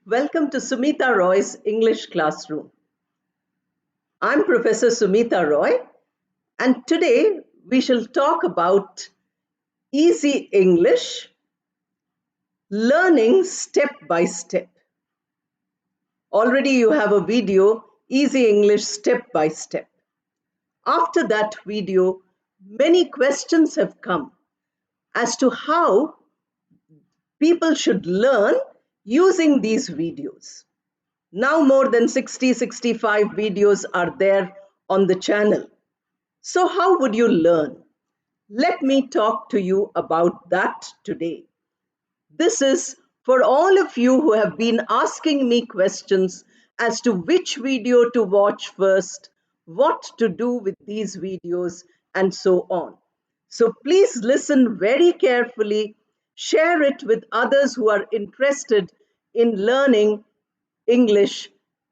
Welcome to Sumita Roy's English Classroom. I'm Professor Sumita Roy, and today we shall talk about easy English, learning step by step. Already you have a video, Easy English Step by Step. After that video, many questions have come as to how people should learn using these videos. Now more than 65 videos are there on the channel. So how would you learn? Let me talk to you about that today. This is for all of you who have been asking me questions as to which video to watch first, what to do with these videos, and so on. So please listen very carefully, share it with others who are interested in learning English,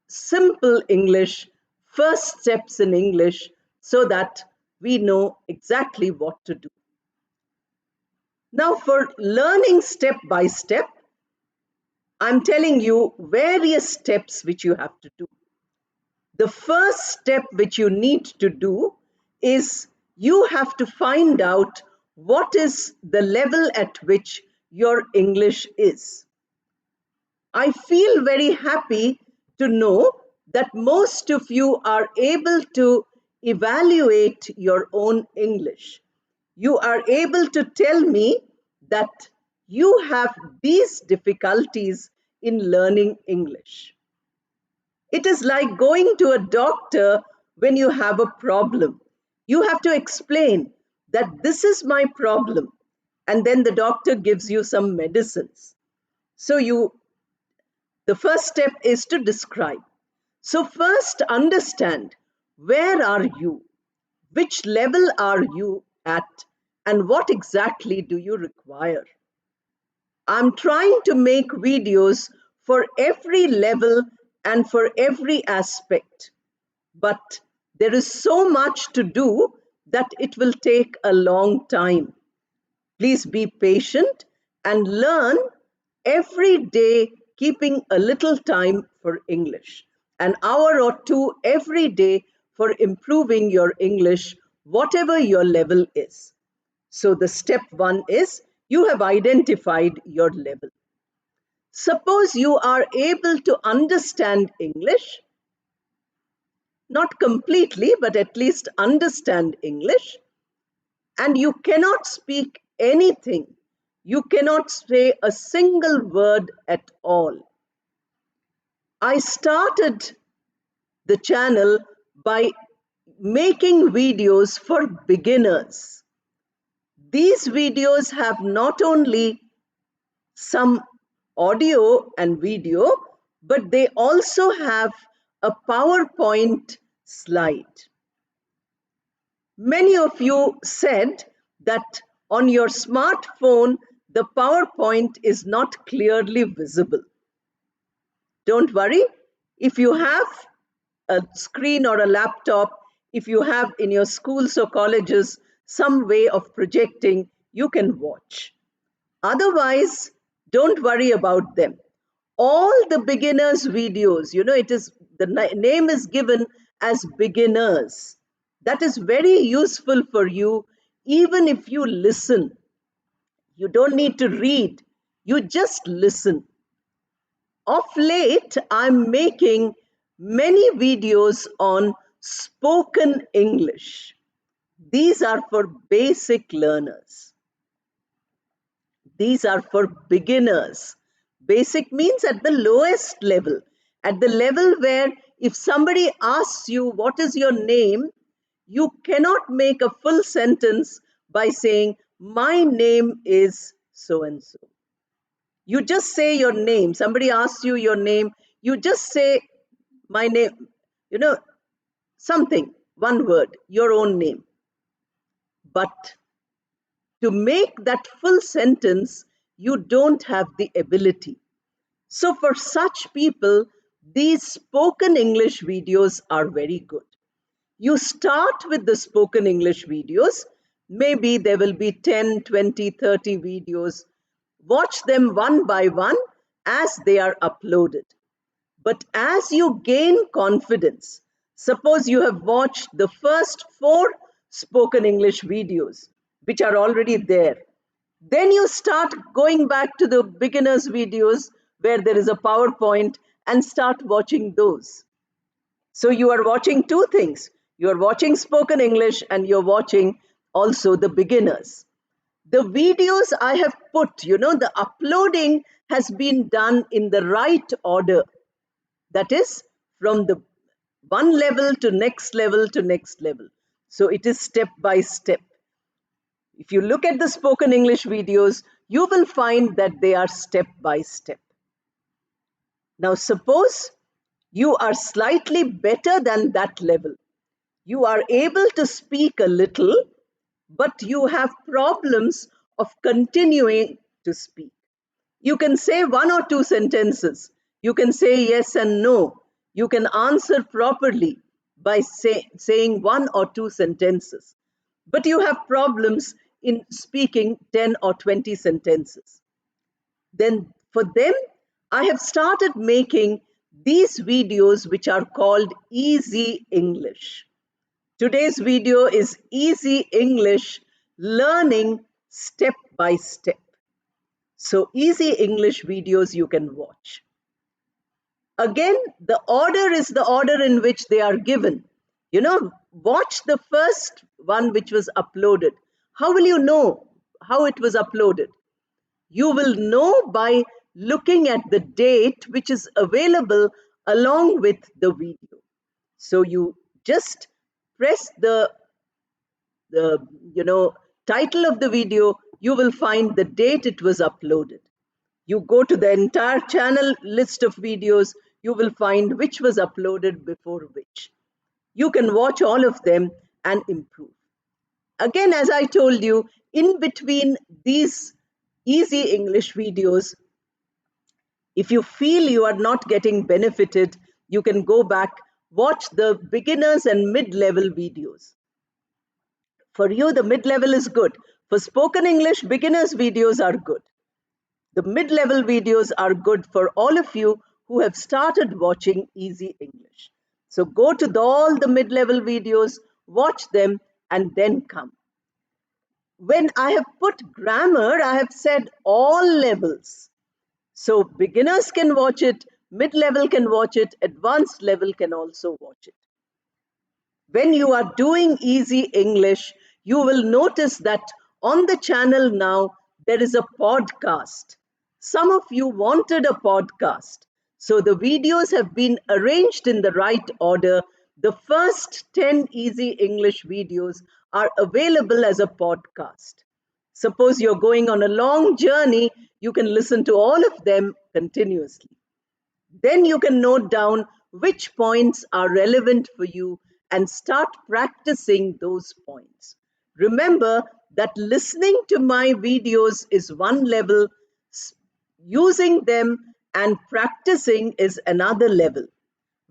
simple English, first steps in English, so that we know exactly what to do. Now, for learning step by step, I'm telling you various steps which you have to do. The first step which you need to do is you have to find out what is the level at which your English is. I feel very happy to know that most of you are able to evaluate your own English. You are able to tell me that you have these difficulties in learning English. It is like going to a doctor when you have a problem. You have to explain that this is my problem, and then the doctor gives you some medicines. So the first step is to describe. So first understand, where are you? Which level are you at? And what exactly do you require? I'm trying to make videos for every level and for every aspect. But there is so much to do that it will take a long time. Please be patient and learn every day, keeping a little time for English. An hour or two every day for improving your English, whatever your level is. So, the step one is you have identified your level. Suppose you are able to understand English, not completely, but at least understand English, and you cannot speak anything. You cannot say a single word at all. I started the channel by making videos for beginners. These videos have not only some audio and video, but they also have a PowerPoint slide. Many of you said that on your smartphone, the PowerPoint is not clearly visible. Don't worry, if you have a screen or a laptop, if you have in your schools or colleges some way of projecting, you can watch. Otherwise, don't worry about them. All the beginners videos, it is the name is given as beginners. That is very useful for you, even if you listen. You don't need to read, you just listen. Of late, I'm making many videos on spoken English. These are for basic learners. These are for beginners. Basic means at the lowest level, at the level where if somebody asks you, what is your name? You cannot make a full sentence by saying, my name is so and so. You just say your name. Somebody asks you your name, you just say, my name, something, one word, your own name. But to make that full sentence, you don't have the ability. So, for such people, these spoken English videos are very good. You start with the spoken English videos. Maybe there will be 10, 20, 30 videos. Watch them one by one. as they are uploaded. But as you gain confidence, suppose you have watched the first 4 spoken English videos, which are already there. Then you start going back to the beginners videos where there is a PowerPoint and start watching those. So you are watching 2 things. You are watching spoken English and you're watching also the beginners. The videos I have put, the uploading has been done in the right order. That is from the one level to next level to next level. So it is step by step. If you look at the spoken English videos, you will find that they are step by step. Now, suppose you are slightly better than that level. You are able to speak a little, but you have problems of continuing to speak. You can say 1 or 2 sentences. You can say yes and no. You can answer properly by saying 1 or 2 sentences. But you have problems in speaking 10 or 20 sentences. Then for them, I have started making these videos which are called Easy English. Today's video is Easy English Learning Step by Step. So Easy English videos you can watch. Again, the order is the order in which they are given. Watch the first one which was uploaded. How will you know how it was uploaded? You will know by looking at the date which is available along with the video. So you just press the title of the video, you will find the date it was uploaded. You go to the entire channel list of videos, you will find which was uploaded before which. You can watch all of them and improve. Again, as I told you, in between these Easy English videos, if you feel you are not getting benefited, you can go back, watch the beginners and mid-level videos. For you, the mid-level is good. For spoken English, beginners videos are good. The mid-level videos are good for all of you who have started watching Easy English. So go to all the mid-level videos, watch them, and then come. When I have put grammar, I have said all levels. So beginners can watch it, mid-level can watch it, advanced level can also watch it. When you are doing Easy English, you will notice that on the channel now, there is a podcast. Some of you wanted a podcast. So the videos have been arranged in the right order. The first 10 Easy English videos are available as a podcast. Suppose you're going on a long journey, you can listen to all of them continuously. Then you can note down which points are relevant for you and start practicing those points. Remember that listening to my videos is one level, using them and practicing is another level.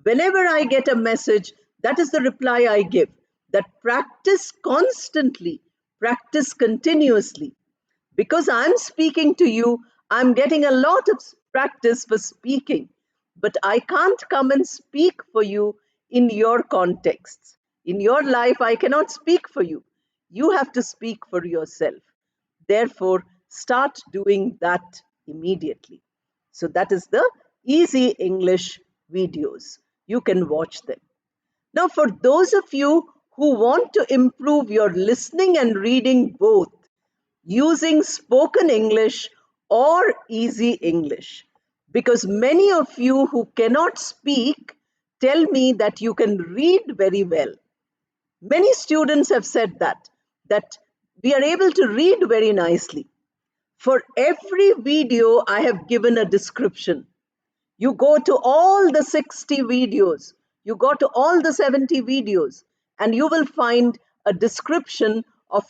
Whenever I get a message, that is the reply I give, that practice constantly, practice continuously. Because I'm speaking to you, I'm getting a lot of practice for speaking, but I can't come and speak for you in your contexts. In your life, I cannot speak for you. You have to speak for yourself. Therefore, start doing that immediately. So, that is the Easy English videos. You can watch them. Now, for those of you who want to improve your listening and reading both, using spoken English or Easy English, because many of you who cannot speak tell me that you can read very well. Many students have said that we are able to read very nicely. For every video, I have given a description. You go to all the 60 videos, you go to all the 70 videos, and you will find a description of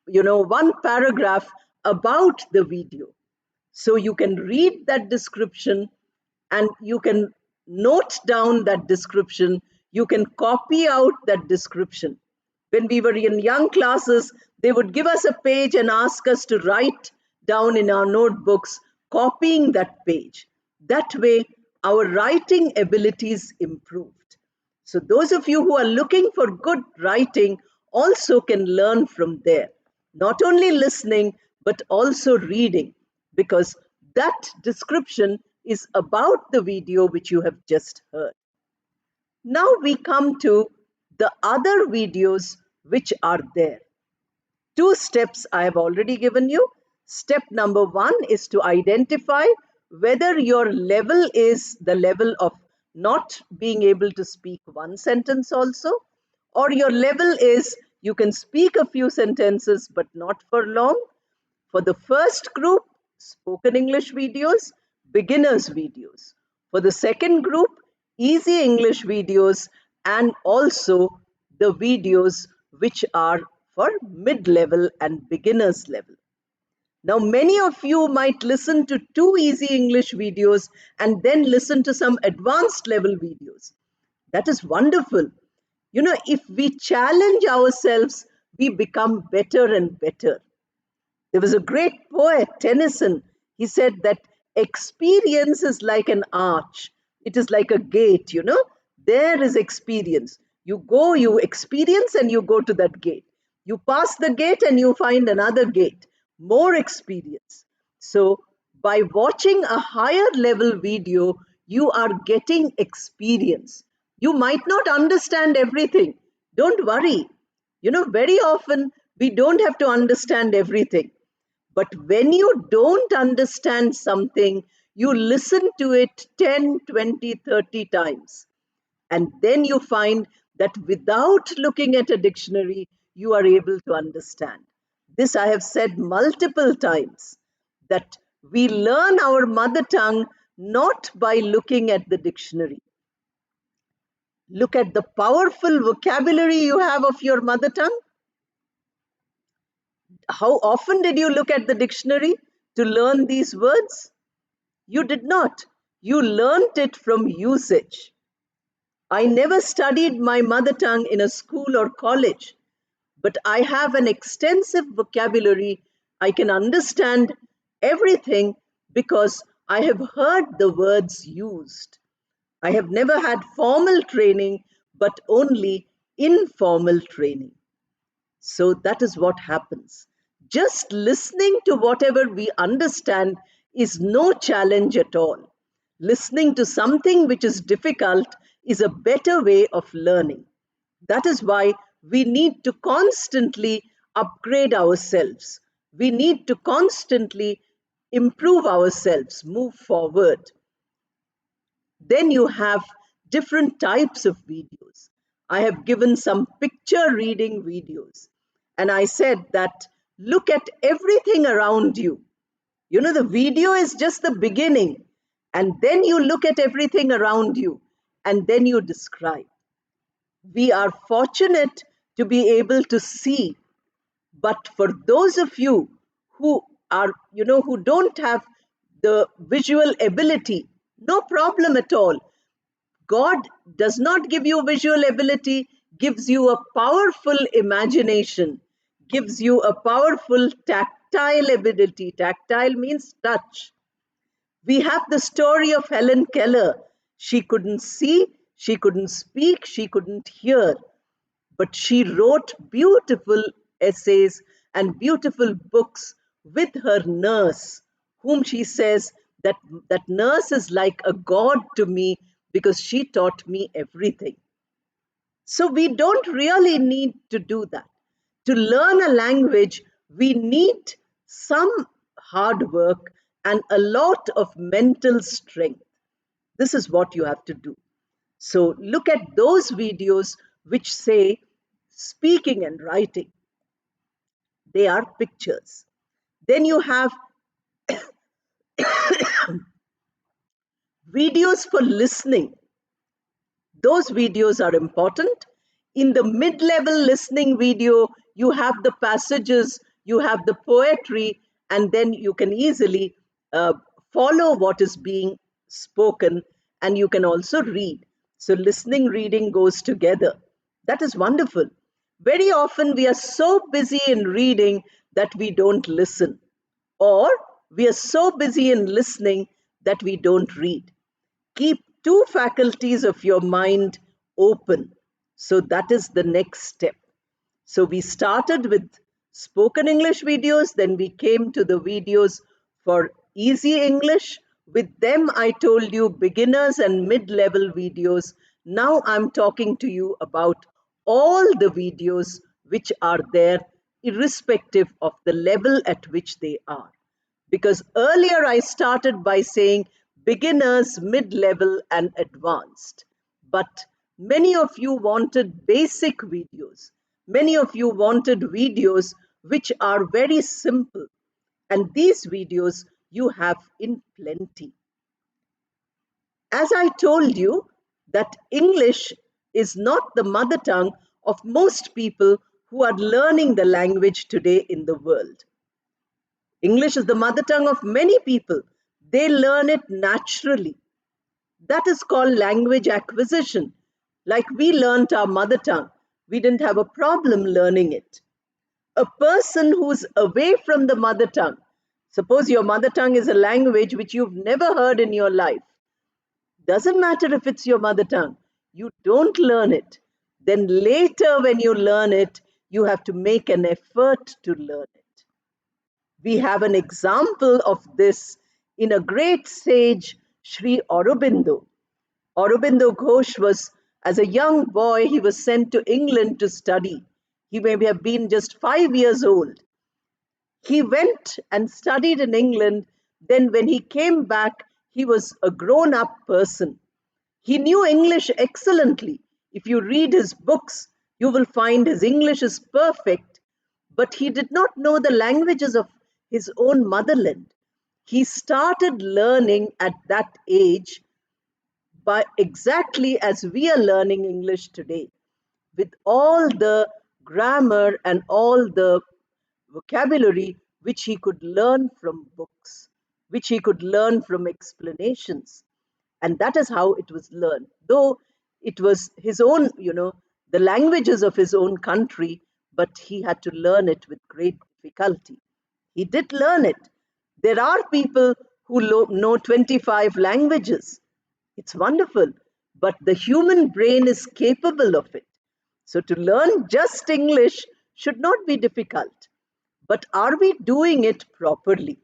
one paragraph about the video. So you can read that description and you can note down that description. You can copy out that description. When we were in young classes, they would give us a page and ask us to write down in our notebooks copying that page. That way, our writing abilities improved. So, those of you who are looking for good writing also can learn from there. Not only listening, but also reading, because that description is about the video which you have just heard. Now we come to the other videos which are there. Two steps I have already given you. Step number one is to identify whether your level is the level of not being able to speak one sentence also, or your level is you can speak a few sentences but not for long. For the first group, spoken English videos, beginners videos. For the second group, easy English videos, and also the videos which are for mid-level and beginners level. Now, many of you might listen to two easy English videos and then listen to some advanced level videos. That is wonderful. You know, if we challenge ourselves, we become better and better. There was a great poet, Tennyson. He said that experience is like an arch, it is like a gate, you know. There is experience. You go, you experience, and you go to that gate. You pass the gate and you find another gate, more experience. So, by watching a higher level video, you are getting experience. You might not understand everything. Don't worry. You know, very often we don't have to understand everything. But when you don't understand something, you listen to it 10, 20, 30 times. And then you find that without looking at a dictionary, you are able to understand. This I have said multiple times, that we learn our mother tongue not by looking at the dictionary. Look at the powerful vocabulary you have of your mother tongue. How often did you look at the dictionary to learn these words? You did not. You learnt it from usage. I never studied my mother tongue in a school or college, but I have an extensive vocabulary. I can understand everything because I have heard the words used. I have never had formal training, but only informal training. So that is what happens. Just listening to whatever we understand is no challenge at all. Listening to something which is difficult is a better way of learning. That is why we need to constantly upgrade ourselves. We need to constantly improve ourselves, move forward. Then you have different types of videos. I have given some picture reading videos. And I said that look at everything around you. You know, the video is just the beginning. And then you look at everything around you. And then you describe. We are fortunate to be able to see. But for those of you who are, you know, who don't have the visual ability, no problem at all. God does not give you visual ability, gives you a powerful imagination, gives you a powerful tactile ability. Tactile means touch. We have the story of Helen Keller. She couldn't see, she couldn't speak, she couldn't hear, but she wrote beautiful essays and beautiful books with her nurse, whom she says that nurse is like a god to me because she taught me everything. So we don't really need to do that. To learn a language, we need some hard work and a lot of mental strength. This is what you have to do. So look at those videos which say speaking and writing. They are pictures. Then you have videos for listening. Those videos are important. In the mid-level listening video, you have the passages, you have the poetry, and then you can easily follow what is being spoken, and you can also read. So listening, reading goes together. That is wonderful. Very often we are so busy in reading that we don't listen. Or We are so busy in listening that we don't read. Keep two faculties of your mind open. So that is the next step. So we started with spoken English videos, then we came to the videos for easy English. With them, I told you beginners and mid level videos. Now I'm talking to you about all the videos which are there, irrespective of the level at which they are. Because earlier I started by saying beginners, mid level, and advanced. But many of you wanted basic videos. Many of you wanted videos which are very simple. And these videos you have in plenty. As I told you, that English is not the mother tongue of most people who are learning the language today in the world. English is the mother tongue of many people. They learn it naturally. That is called language acquisition. Like we learnt our mother tongue, we didn't have a problem learning it. A person who's away from the mother tongue, suppose your mother tongue is a language which you've never heard in your life, doesn't matter if it's your mother tongue, you don't learn it. Then later, when you learn it, you have to make an effort to learn it. We have an example of this in a great sage, Sri Aurobindo. Aurobindo Ghosh was, as a young boy, he was sent to England to study. He may have been just 5 years old. He went and studied in England. Then, when he came back, he was a grown up person. He knew English excellently. If you read his books, you will find his English is perfect, but he did not know the languages of his own motherland. He started learning at that age by exactly as we are learning English today, with all the grammar and all the vocabulary which he could learn from books, which he could learn from explanations. And that is how it was learned. Though it was his own, the languages of his own country, but he had to learn it with great difficulty. He did learn it. There are people who know 25 languages. It's wonderful, but the human brain is capable of it. So to learn just English should not be difficult. But are we doing it properly?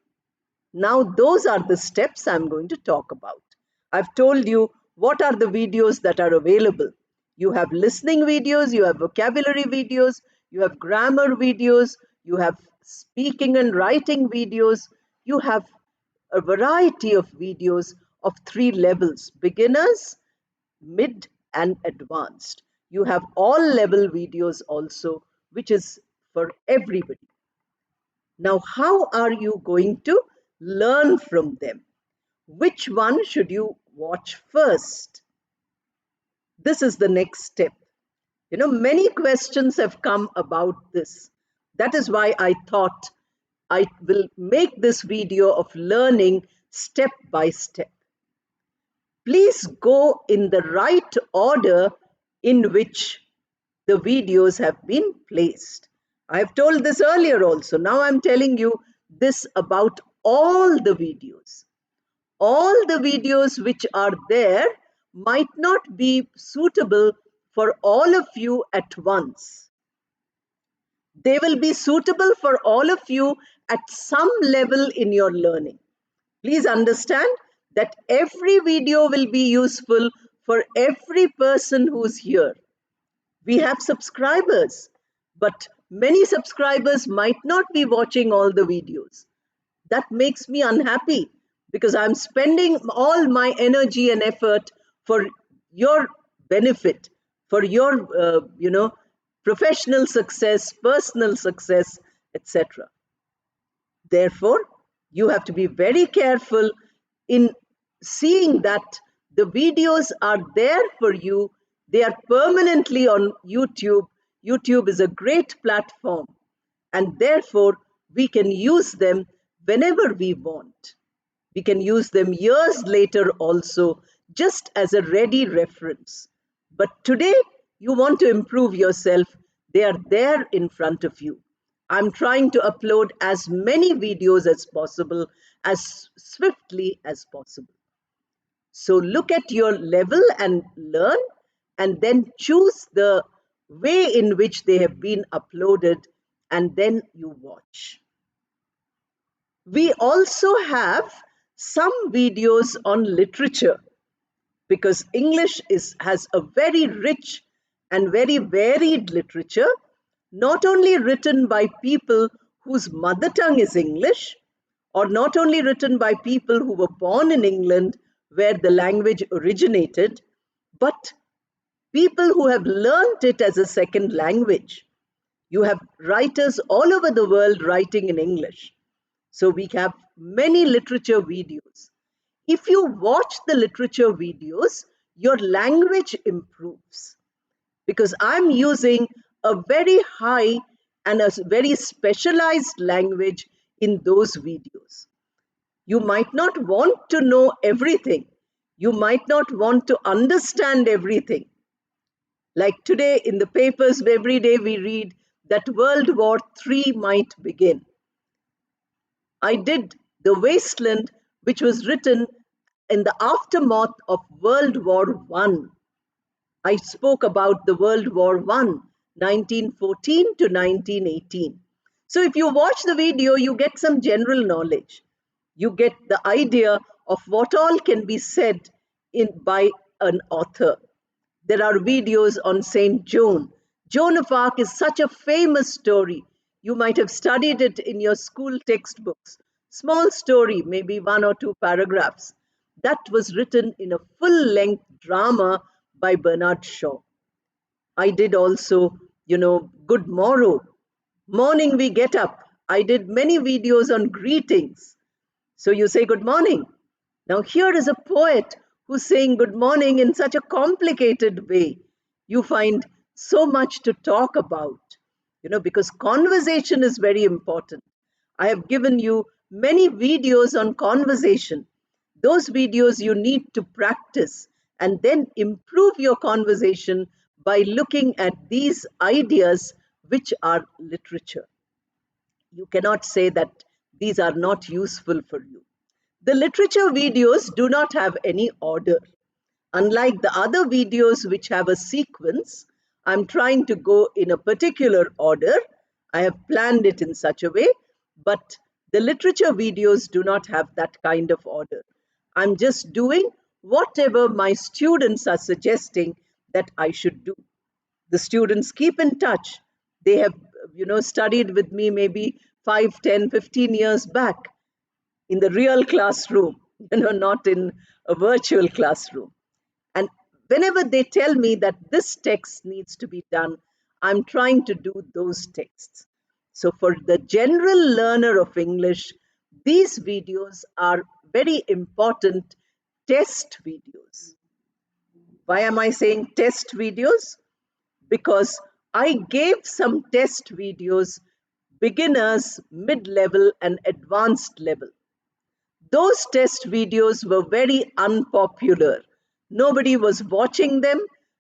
Now, those are the steps I'm going to talk about. I've told you what are the videos that are available. You have listening videos, you have vocabulary videos, you have grammar videos, you have speaking and writing videos, you have a variety of videos of three levels: beginners, mid, and advanced. You have all level videos also, which is for everybody. Now, how are you going to learn from them? Which one should you watch first? This is the next step. Many questions have come about this. That is why I thought I will make this video of learning step by step. Please go in the right order in which the videos have been placed. I have told this earlier also. Now I'm telling you this about all the videos. All the videos which are there might not be suitable for all of you at once. They will be suitable for all of you at some level in your learning. Please understand that every video will be useful for every person who's here. We have subscribers, but many subscribers might not be watching all the videos. That makes me unhappy because I'm spending all my energy and effort for your benefit, for your, professional success, personal success, etc. Therefore, you have to be very careful in seeing that the videos are there for you. They are permanently on YouTube. YouTube is a great platform, and therefore we can use them whenever we want. We can use them years later also, just as a ready reference. But today, you want to improve yourself, they are there in front of you. I'm trying to upload as many videos as possible, as swiftly as possible. So look at your level and learn, and then choose the way in which they have been uploaded, and then you watch. We also have some videos on literature, because has a very rich and very varied literature, not only written by people whose mother tongue is English, or not only written by people who were born in England where the language originated, but people who have learnt it as a second language. You have writers all over the world writing in English. So we have many literature videos. If you watch the literature videos, your language improves, because I'm using a very high and a very specialized language in those videos. You might not want to know everything. You might not want to understand everything. Like today in the papers, every day we read that World War III might begin. I did The Wasteland, which was written in the aftermath of World War One. I spoke about the World War One, 1914 to 1918. So if you watch the video, you get some general knowledge. You get the idea of what all can be said by an author. There are videos on Saint Joan. Joan of Arc is such a famous story. You might have studied it in your school textbooks. Small story, maybe one or two paragraphs. That was written in a full length drama by Bernard Shaw. I did also, Good Morrow. Morning we get up. I did many videos on greetings. So you say good morning. Now, here is a poet who's saying good morning in such a complicated way. You find so much to talk about, because conversation is very important. I have given you many videos on conversation. Those videos you need to practice and then improve your conversation by looking at these ideas, which are literature. You cannot say that these are not useful for you. The literature videos do not have any order. Unlike the other videos which have a sequence, I'm trying to go in a particular order. I have planned it in such a way, but the literature videos do not have that kind of order. I'm just doing whatever my students are suggesting that I should do. The students keep in touch. They have, studied with me maybe 5, 10, 15 years back in the real classroom, not in a virtual classroom. And whenever they tell me that this text needs to be done, I'm trying to do those texts. So for the general learner of English, these videos are very important test videos. Why am I saying test videos? Because I gave some test videos, beginners, mid level, and advanced level. Those test videos were very unpopular. Nobody was watching them,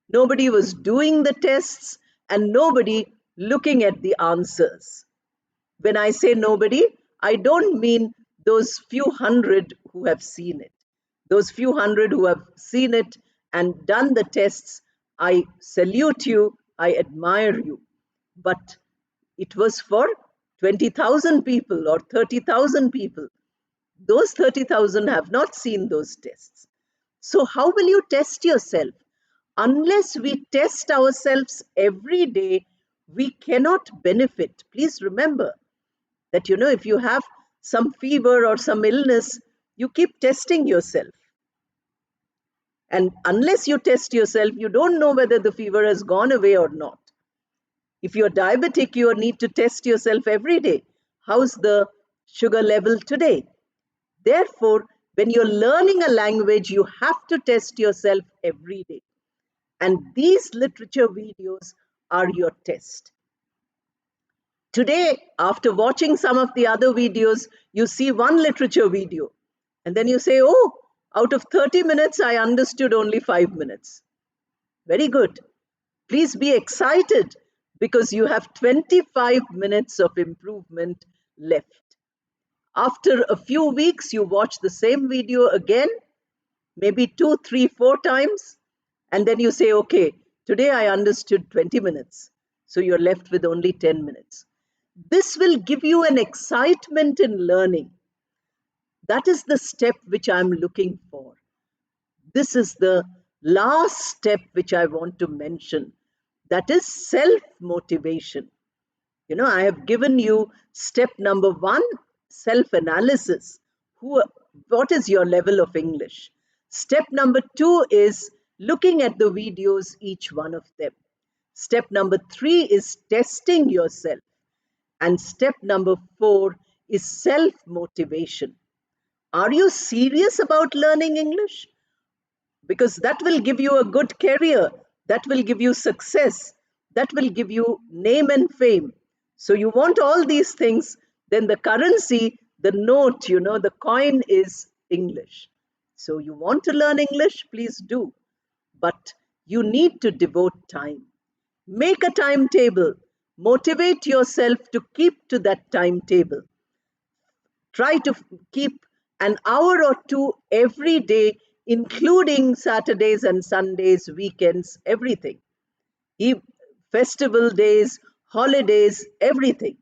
nobody was doing the tests, and nobody looking at the answers. When I say nobody, I don't mean those few hundred who have seen it. Those few hundred who have seen it and done the tests, I salute you, I admire you. But it was for 20,000 people or 30,000 people. Those 30,000 have not seen those tests. So, how will you test yourself? Unless we test ourselves every day, we cannot benefit. Please remember that, if you have some fever or some illness, you keep testing yourself. And unless you test yourself, you don't know whether the fever has gone away or not. If you're diabetic, you need to test yourself every day. How's the sugar level today? Therefore, when you're learning a language, you have to test yourself every day. And these literature videos are your test. Today, after watching some of the other videos, you see one literature video. And then you say, oh, out of 30 minutes, I understood only 5 minutes. Very good. Please be excited, because you have 25 minutes of improvement left. After a few weeks, you watch the same video again, maybe 2, 3, 4 times, and then you say, okay, today I understood 20 minutes. So you're left with only 10 minutes. This will give you an excitement in learning. That is the step which I'm looking for. This is the last step which I want to mention. That is self motivation. I have given you step number 1, self analysis. What is your level of English? Step number 2 is looking at the videos, each one of them. Step number 3 is testing yourself. And step number 4 is self motivation. Are you serious about learning English? Because that will give you a good career, that will give you success, that will give you name and fame. So you want all these things, then the currency, the note, the coin is English. So you want to learn English, please do. But you need to devote time. Make a timetable. Motivate yourself to keep to that timetable. Try to keep an hour or two every day, including Saturdays and Sundays, weekends, everything. Festival days, holidays, everything.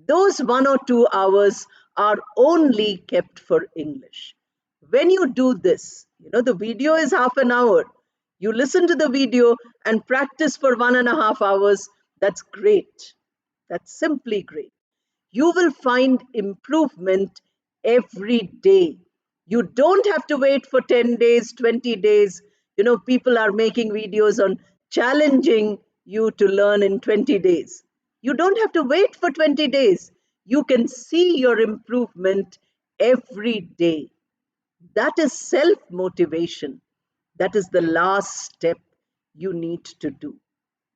Those 1 or 2 hours are only kept for English. When you do this, the video is half an hour. You listen to the video and practice for 1.5 hours. That's great. That's simply great. You will find improvement every day. You don't have to wait for 10 days, 20 days. People are making videos on challenging you to learn in 20 days. You don't have to wait for 20 days. You can see your improvement every day. That is self motivation. That is the last step you need to do.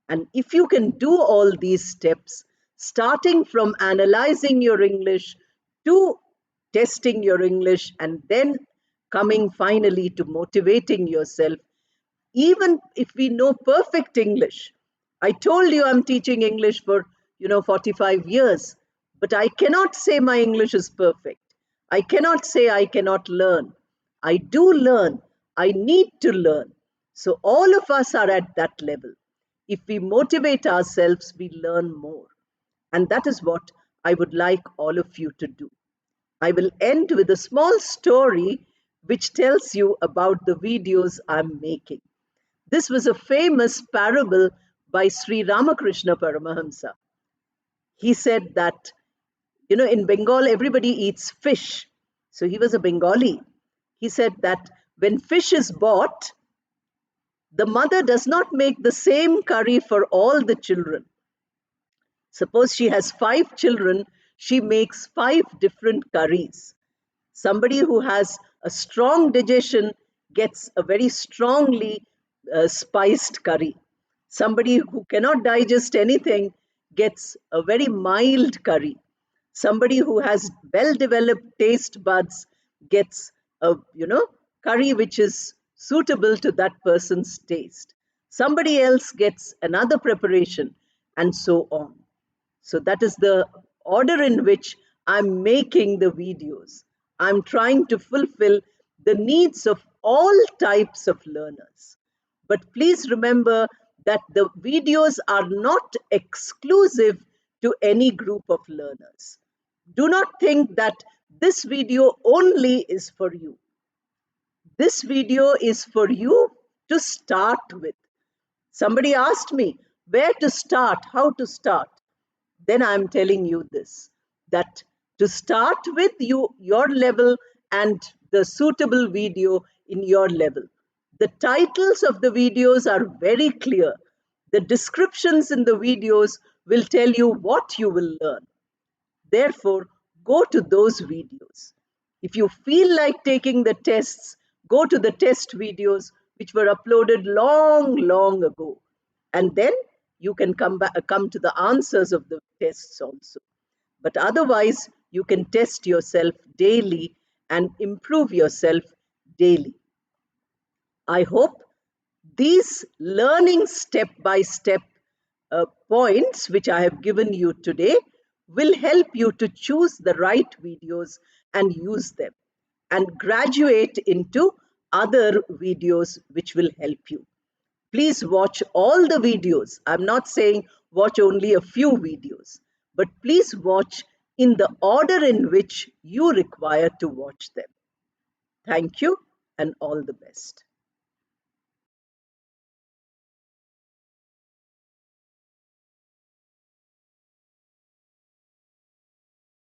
And if you can do all these steps, starting from analyzing your English to testing your English and then coming finally to motivating yourself, even if we know perfect English, I told you I'm teaching English for, 45 years, but I cannot say my English is perfect. I cannot say I cannot learn. I do learn. I need to learn. So all of us are at that level. If we motivate ourselves, we learn more. And that is what I would like all of you to do. I will end with a small story which tells you about the videos I'm making. This was a famous parable by Sri Ramakrishna Paramahamsa. He said that, in Bengal, everybody eats fish. So he was a Bengali. He said that when fish is bought, the mother does not make the same curry for all the children. Suppose she has 5 children, she makes 5 different curries. Somebody who has a strong digestion gets a very strongly spiced curry. Somebody who cannot digest anything gets a very mild curry. Somebody who has well developed taste buds gets a curry which is suitable to that person's taste. Somebody else gets another preparation, and so on. So that is the order in which I'm making the videos. I'm trying to fulfill the needs of all types of learners. But please remember that the videos are not exclusive to any group of learners. Do not think that this video only is for you. This video is for you to start with. Somebody asked me where to start, how to start. Then I'm telling you this, that to start with your level and the suitable video in your level. The titles of the videos are very clear. The descriptions in the videos will tell you what you will learn. Therefore, go to those videos. If you feel like taking the tests, go to the test videos which were uploaded long, long ago. And then you can come to the answers of the tests also. But otherwise, you can test yourself daily and improve yourself daily. I hope these learning step by step points which I have given you today will help you to choose the right videos and use them and graduate into other videos which will help you. Please watch all the videos. I'm not saying watch only a few videos, but please watch in the order in which you require to watch them. Thank you and all the best.